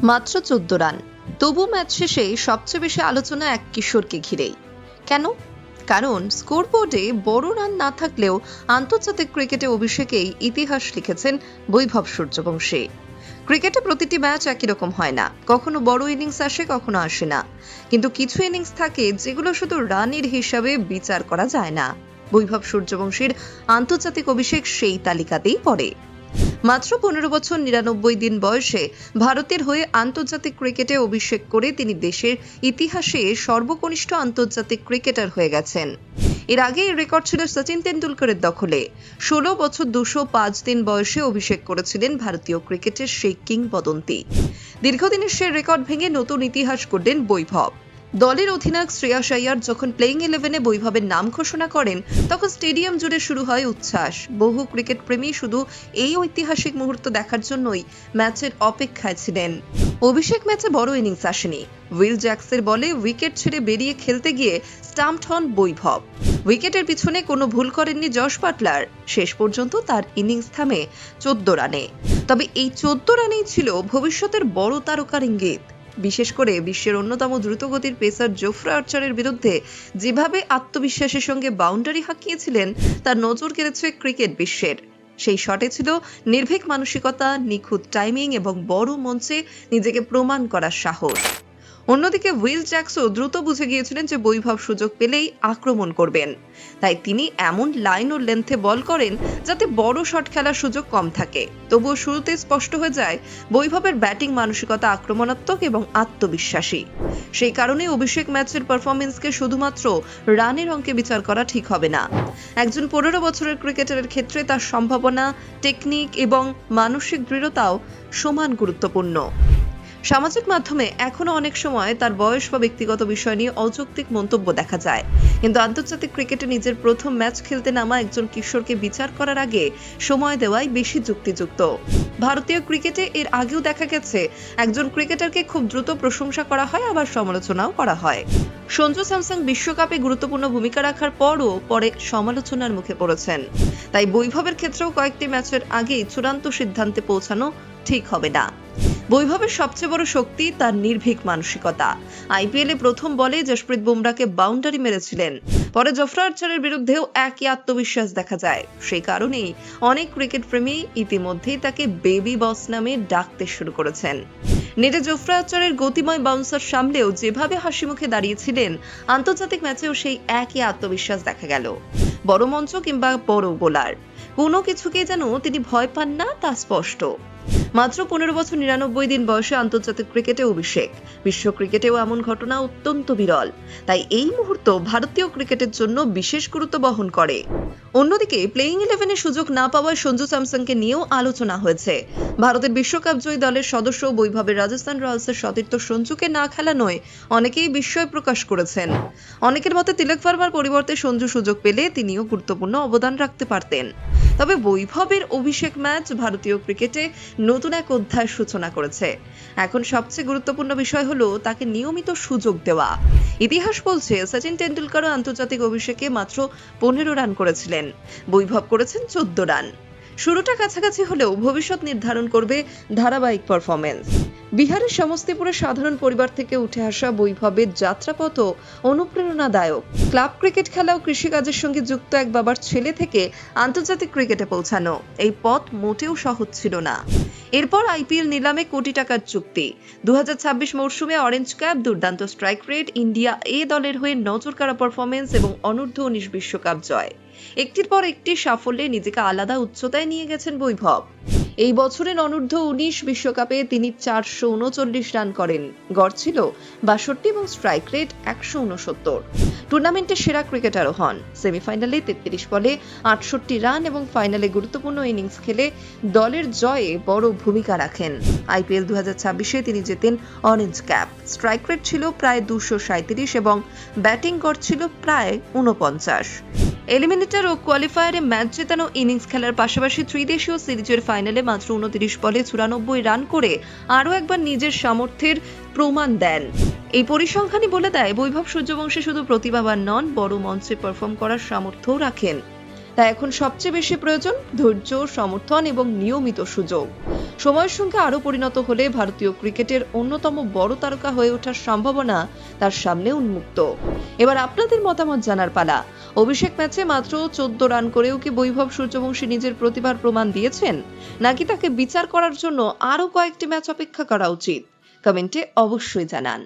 মাত্র 14 রান, তবু ম্যাচ শেষে সবচেয়ে বেশি আলোচনা এক কিশোরকে ঘিরেই। কেন? কারণ স্কোরবোর্ডে বড় রান না থাকলেও আন্তর্জাতিক ক্রিকেটে অভিষেকেই ইতিহাস লিখেছেন বৈভব সূর্যবংশী। ক্রিকেটে প্রতিটি ম্যাচ একই রকম হয় না, কখনো বড় ইনিংস আসে, কখনো আসে না, কিন্তু কিছু ইনিংস থাকে যেগুলো শুধু রানের হিসাবে বিচার করা যায় না। বৈভব সূর্যবংশীর আন্তর্জাতিক অভিষেক সেই তালিকাতেই পড়ে। মাত্র 15 বছর 99 দিন বয়সে ভারতের হয়ে আন্তর্জাতিক ক্রিকেটে অভিষেক করে তিনি দেশের ইতিহাসে সর্বকনিষ্ঠ আন্তর্জাতিক ক্রিকেটার হয়ে গেছেন। এর আগে এই রেকর্ড ছিল সচিন তেন্ডুলকরের দখলে। 16 বছর 205 দিন বয়সে অভিষেক করেছিলেন ভারতীয় ক্রিকেটের সেই কিংবদন্তি। দীর্ঘদিনের সেই রেকর্ড ভেঙে নতুন ইতিহাস গড়লেন বৈভব। দলের অধিনায়ক শ্রেয়াস আইয়ার যখন প্লেইং 11-এ বৈভবের নাম ঘোষণা করেন, তখন স্টেডিয়াম জুড়ে শুরু হয় উচ্ছ্বাস। বহু ক্রিকেট প্রেমী শুধু এই ঐতিহাসিক মুহূর্ত দেখার জন্যই ম্যাচের অপেক্ষায় ছিলেন। অভিষেক ম্যাচে বড় ইনিংস আসেনি। উইল জ্যাক্সের বলে উইকেট ছেড়ে বেরিয়ে খেলতে গিয়ে স্টাম্পড হন বৈভব। উইকেটের পিছনে কোনো ভুল করেননি জশ বাটলার। শেষ পর্যন্ত তার ইনিংস থামে 14 রানে। তবে এই 14 রানেই ছিল ভবিষ্যতের বড় তারকার ইঙ্গিত। বিশেষ করে বিশ্বের অন্যতম দ্রুতগতির পেসার জোফরা আর্চারের বিরুদ্ধে যেভাবে আত্মবিশ্বাসের সঙ্গে বাউন্ডারি হাঁকিয়েছিলেন, তার নজর কেড়েছে ক্রিকেট বিশ্বের। সেই শটে ছিল নির্ভীক মানসিকতা, নিখুঁত টাইমিং এবং বড় মঞ্চে নিজেকে প্রমাণ করার সাহস। অন্যদিকে উইল জ্যাকসও দ্রুত বুঝে গিয়েছিলেন যে বৈভব সুযোগ পেলেই আক্রমণ করবেন। তাই তিনি এমন লাইন ও লেন্থে বল করেন যাতে বড় শট খেলার সুযোগ কম থাকে। তবুও শুরুতে স্পষ্ট হয়ে যায় বৈভবের ব্যাটিং মানসিকতা আক্রমণাত্মক এবং আত্মবিশ্বাসী। সেই কারণে অভিষেক ম্যাচের পারফরমেন্সকে শুধুমাত্র রানের অঙ্কে বিচার করা ঠিক হবে না। একজন 15 বছরের ক্রিকেটারের ক্ষেত্রে তার সম্ভাবনা, টেকনিক এবং মানসিক দৃঢ়তাও সমান গুরুত্বপূর্ণ। সামাজিক মাধ্যমে এখনো অনেক সময় তার বয়স বা ব্যক্তিগত বিষয় নিয়ে অযৌক্তিক মন্তব্য দেখা যায়, কিন্তু আন্তর্জাতিক ক্রিকেটে নিজের প্রথম ম্যাচ খেলতে নামা একজন কিশোরকে বিচার করার আগে সময় দেওয়াই বেশি যুক্তিযুক্ত। ভারতীয় ক্রিকেটে এর আগেও দেখা গেছে একজন ক্রিকেটারকে খুব দ্রুত প্রশংসা করা হয়, আবার সমালোচনাও করা হয়। সঞ্জু স্যামসন বিশ্বকাপে গুরুত্বপূর্ণ ভূমিকা রাখার পরও পরে সমালোচনার মুখে পড়েছেন। তাই বৈভবের ক্ষেত্রেও কয়েকটি ম্যাচের আগেই চূড়ান্ত সিদ্ধান্তে পৌঁছানো ঠিক হবে না। বৈভবের সবচেয়ে বড় শক্তি তার নির্ভীক মানসিকতা। আইপিএলে প্রথম বলে জসপ্রীত বুমরাকে বাউন্ডারি মেরেছিলেন। পরে জোফরা আর্চারের বিরুদ্ধেও একই আত্মবিশ্বাস দেখা যায়। সেই কারণেই অনেক ক্রিকেট প্রেমী ইতিমধ্যেই তাকে বেবি বস নামে ডাকতে শুরু করেছেন। নেটে জোফরা আর্চারের গতিময় বাউন্সার সামলেও যেভাবে হাসি মুখে দাঁড়িয়েছিলেন, আন্তর্জাতিক ম্যাচেও সেই একই আত্মবিশ্বাস দেখা গেল। বড় মঞ্চ কিংবা বড় বোলার, কোনো কিছুকে যেন তিনি ভয় পান না, তা স্পষ্ট। মাত্র 15 বছর 99 দিন বয়সে আন্তর্জাতিক ক্রিকেটে অভিষেক। বিশ্ব ক্রিকেটেও এমন ঘটনা অত্যন্ত বিরল। তাই এই মুহূর্ত ভারতীয় ক্রিকেটের জন্য বিশেষ গুরুত্ব বহন করে। অন্যদিকে প্লেইং 11-এ সুযোগ না পাওয়ায় সঞ্জু স্যামসনকে নিয়েও আলোচনা হয়েছে। ভারতের বিশ্বকাপ জয়ী দলের সদস্য বৈভবের রাজস্থান রয়্যালসের সতীর্থ সঞ্জুকে না খেলানোয় অনেকেই বিস্ময় প্রকাশ করেছেন। অনেকের মতে তিলক ভার্মার পরিবর্তে সঞ্জু সুযোগ পেলে তিনিও গুরুত্বপূর্ণ অবদান রাখতে পারতেন। তবে বৈভবের অভিষেক ম্যাচ ভারতীয় ক্রিকেটে নতুন এক অধ্যায়ের সূচনা করেছে। এখন সবচেয়ে গুরুত্বপূর্ণ বিষয় হলো তাকে নিয়মিত সুযোগ দেওয়া। ইতিহাস বলছে সচিন তেন্ডুলকরও আন্তর্জাতিক অভিষেকে মাত্র 15 রান করেছিলেন, বৈভব করেছেন 14 রান। শুরুটা কাছাকাছি হলেও ভবিষ্যৎ নির্ধারণ করবে ধারাবাহিক পারফরমেন্স। বিহারের সমস্তিপুরের সাধারণ পরিবার থেকে উঠে আসা বৈভবের যাত্রাপথও অনুপ্রেরণাদায়ক। ক্লাব ক্রিকেট খেলা ও কৃষিকাজের সঙ্গে যুক্ত এক বাবার ছেলে থেকে আন্তর্জাতিক ক্রিকেটে পৌঁছানো, এই পথ মোটেও সহজ ছিল না। এরপর আইপিএল নিলামে কোটি টাকার চুক্তি, 2026 মরশুমে অরেঞ্জ ক্যাপ, দুর্দান্ত স্ট্রাইক রেট, ইন্ডিয়া এ দলের হয়ে নজরকাড়া পারফরমেন্স এবং অনূর্ধ্ব 19 বিশ্বকাপ জয়। একটির পর একটি সাফল্যে নিজেকে আলাদা উচ্চতায় নিয়ে গেছেন বৈভব। এই বছরের অনূর্ধ্ব 19 বিশ্বকাপে তিনি 439 রান করেন, গড় ছিল 62 এবং স্ট্রাইক রেট 169। টুর্নামেন্টের সেরা ক্রিকেটারও হন। সেমিফাইনালে 33 বলে 68 রান এবং ফাইনালে গুরুত্বপূর্ণ ইনিংস খেলে দলের জয়ে বড় ভূমিকা রাখেন। আইপিএল 2026-এ তিনি জেতেন অরেঞ্জ ক্যাপ। স্ট্রাইক রেট ছিল প্রায় 237 এবং ব্যাটিং গড় ছিল প্রায় 49। এলিমিনেটর ও কোয়ালিফায়ারে ম্যাচ জেতানো ইনিংস খেলার পাশাপাশি ত্রিদেশীয় সিরিজের ফাইনালে মাত্র 29 বলে 94 রান করে আরও একবার নিজের সামর্থ্যের প্রমাণ দেন। এই পরিসংখ্যানই বলে দেয় বৈভব সূর্যবংশী শুধু প্রতিভাবান নন, বড় মঞ্চে পারফর্ম করার সামর্থ্যও রাখেন। তাই এখন সবচেয়ে বেশি প্রয়োজন ধৈর্য, সমর্থন এবং নিয়মিত সুযোগ। সময়ের সঙ্গে আরও পরিণত হলে ভারতীয় ক্রিকেটের অন্যতম বড় তারকা হয়ে ওঠার সম্ভাবনা তার সামনে উন্মুক্ত। এবার আপনাদের মতামত জানার পালা। অভিষেক ম্যাচে মাত্র 14 রান করেও কি বৈভব সূর্যবংশী নিজের প্রতিভার প্রমাণ দিয়েছেন, নাকি তাকে বিচার করার জন্য আরও কয়েকটি ম্যাচ অপেক্ষা করা উচিত? কমেন্টে অবশ্যই জানান।